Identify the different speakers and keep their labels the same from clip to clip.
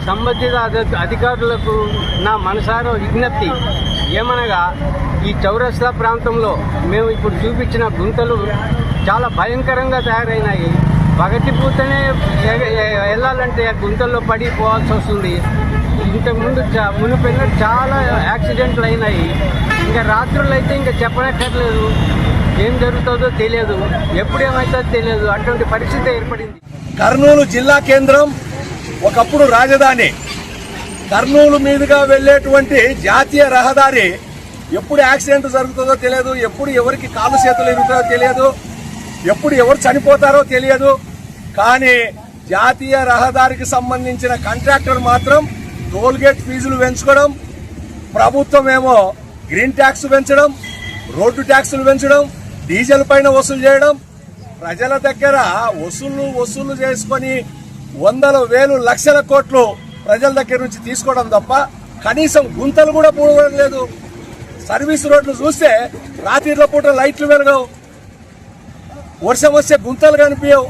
Speaker 1: సంబంధిత అధికారులకు నా మనసారా విజ్ఞప్తి ఏమనగా ఈ చౌరస్తా ప్రాంతంలో మేము ఇప్పుడు చూపించిన గుంతలు చాలా భయంకరంగా తయారైనాయి. పగటిపూతనే వెళ్ళాలంటే గుంతల్లో పడిపోవాల్సి వస్తుంది. ఇంతకుముందు మునిపెన్న చాలా యాక్సిడెంట్లు అయినాయి. ఇంకా రాత్రులు అయితే ఇంకా చెప్పనక్కర్లేదు. ఏం జరుగుతుందో తెలియదు, ఎప్పుడేమవుతుందో తెలియదు. అటువంటి పరిస్థితి ఏర్పడింది.
Speaker 2: కర్నూలు జిల్లా కేంద్రం ఒకప్పుడు రాజధాని. కర్నూలు మీదుగా వెళ్లేటువంటి జాతీయ రహదారి ఎప్పుడు యాక్సిడెంట్ జరుగుతుందో తెలియదు, ఎప్పుడు ఎవరికి కాళ్ళు చేతులు ఇరుగుతుందో తెలియదు, ఎప్పుడు ఎవరు చనిపోతారో తెలియదు. కానీ జాతీయ రహదారికి సంబంధించిన కాంట్రాక్టర్ మాత్రం టోల్గేట్ ఫీజులు పెంచుకోవడం, ప్రభుత్వం ఏమో గ్రీన్ ట్యాక్స్ పెంచడం, రోడ్డు ట్యాక్సులు పెంచడం, డీజిల్ పైన వసూలు చేయడం, ప్రజల దగ్గర వసూలు చేసుకొని వందల వేలు లక్షల కోట్లు ప్రజల దగ్గర నుంచి తీసుకోవడం తప్ప కనీసం గుంతలు కూడా పూడడం లేదు. సర్వీస్ రోడ్లు చూస్తే రాత్రిలో పూట లైట్లు వెలగవు, వర్షం వస్తే గుంతలు కనిపించవు.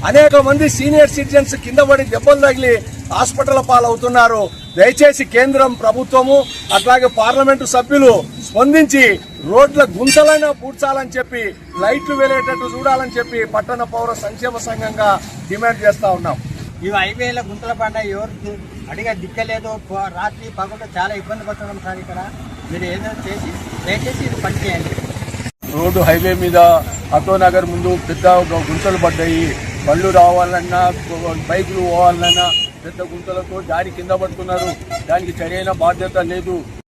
Speaker 2: అనేక మంది సీనియర్ సిటిజన్స్ కింద పడి దెబ్బలు తగిలి హాస్పిటల్ పాలవుతున్నారు. దయచేసి కేంద్రం ప్రభుత్వము అట్లాగే పార్లమెంటు సభ్యులు స్పందించి రోడ్ల గుంతలైనా పూడ్చాలని చెప్పి, లైట్లు వెలేటట్టు చూడాలని చెప్పి పట్టణ పౌర సంక్షేమ సంఘంగా డిమాండ్ చేస్తా ఉన్నాం.
Speaker 3: ఇవి హైవేల గుంతల పడ్డ ఎవరు అడిగా దిక్కలేదు. రాత్రి పగలు చాలా ఇబ్బంది పడుతున్నాం సార్. ఇక్కడ మీరు ఏదో చేసి దయచేసి ఇది పని చేయండి.
Speaker 2: రోడ్డు హైవే మీద అటోనగర్ ముందు పెద్ద గుంతలు పడ్డాయి. బళ్ళు రావాలన్నా బైకులు పోవాలన్నా పెద్ద గుంతలతో దారి కింద పడుతున్నారు. దానికి సరైన బాధ్యత లేదు.